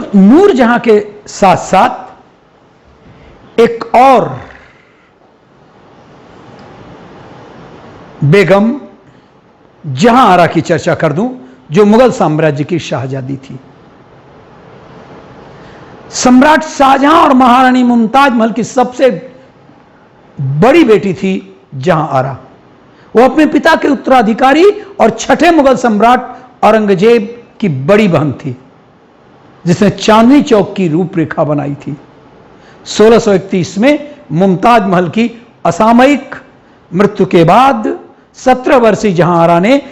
तो नूरजहां के साथ साथ एक और बेगम जहां आरा की चर्चा कर दूं, जो मुगल साम्राज्य की शाहजादी थी। सम्राट शाहजहां और महारानी मुमताज महल की सबसे बड़ी बेटी थी जहां आरा। वो अपने पिता के उत्तराधिकारी और छठे मुगल सम्राट औरंगजेब की बड़ी बहन थी, जिसने चांदनी चौक की रूपरेखा बनाई थी। 1631 में मुमताज महल की असामयिक मृत्यु के बाद 17 वर्षीय जहां आरा ने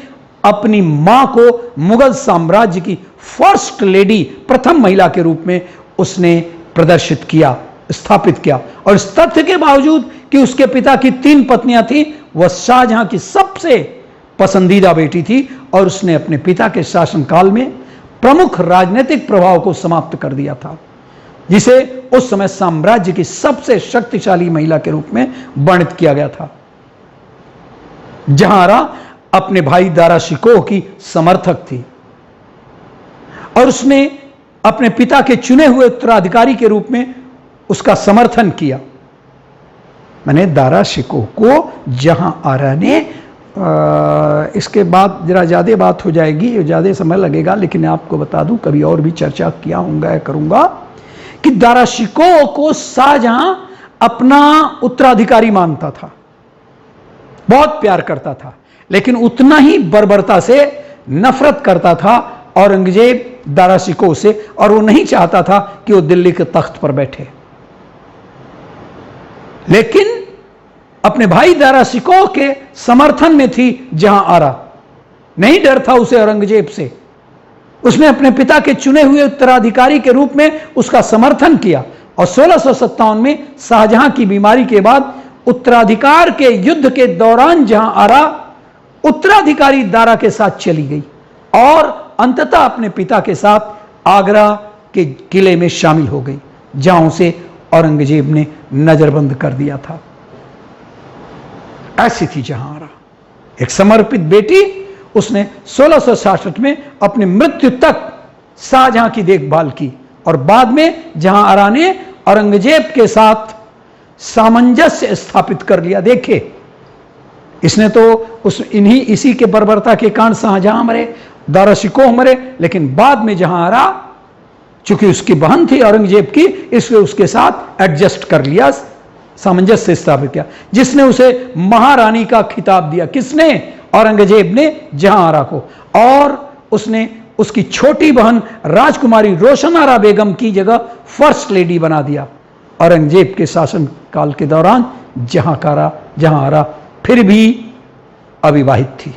अपनी मां को मुगल साम्राज्य की फर्स्ट लेडी, प्रथम महिला के रूप में उसने प्रदर्शित किया, स्थापित किया। और इस तथ्य के बावजूद कि उसके पिता की 3 पत्नियां थीं, वह शाहजहां की सबसे पसंदीदा बेटी थी और उसने अपने पिता के शासनकाल में प्रमुख राजनीतिक प्रभाव को समाप्त कर दिया था, जिसे उस समय साम्राज्य की सबसे शक्तिशाली महिला के रूप में वर्णित किया गया था। जहां आरा अपने भाई दारा शिकोह की समर्थक थी और उसने अपने पिता के चुने हुए उत्तराधिकारी के रूप में उसका समर्थन किया। मैंने दारा शिकोह को जहां आरा ने, इसके बाद जरा ज़्यादा बात हो जाएगी, ज़्यादा समय लगेगा, लेकिन आपको बता दूं, कभी और भी चर्चा किया होगा करूंगा, कि दारा शिकोह को शाहजहां अपना उत्तराधिकारी मानता था, बहुत प्यार करता था, लेकिन उतना ही बर्बरता से नफरत करता था औरंगजेब दारा शिकोह से, और वो नहीं चाहता था कि वो दिल्ली के तख्त पर बैठे। लेकिन अपने भाई दारा शिकोह के समर्थन में थी जहां आरा, नहीं डर था उसे औरंगजेब से। उसने अपने पिता के चुने हुए उत्तराधिकारी के रूप में उसका समर्थन किया और 1657 में शाहजहां की बीमारी के बाद उत्तराधिकार के युद्ध के दौरान जहां आरा उत्तराधिकारी दारा के साथ चली गई और अंततः अपने पिता के साथ आगरा के किले में शामिल हो गई, जहां उसे औरंगजेब ने नजरबंद कर दिया था। ऐसी थी जहां आरा, एक समर्पित बेटी। उसने 1666 में अपनी मृत्यु तक शाहजहां की देखभाल की और बाद में जहां आरा ने औरंगजेब के साथ सामंजस्य स्थापित कर लिया। देखे, इसने तो इसी के बर्बरता के कारण शाहजहां मरे, दारा शिकोह मरे, लेकिन बाद में जहां आरा, चूंकि उसकी बहन थी औरंगजेब की, इसलिए उसके साथ एडजस्ट कर लिया, सामंजस्य स्थापित किया, जिसने उसे महारानी का खिताब दिया। किसने? औरंगजेब ने जहां आरा को। और उसने उसकी छोटी बहन राजकुमारी रोशन आरा बेगम की जगह फर्स्ट लेडी बना दिया औरंगजेब के शासन काल के दौरान। जहां आरा फिर भी अविवाहित थी।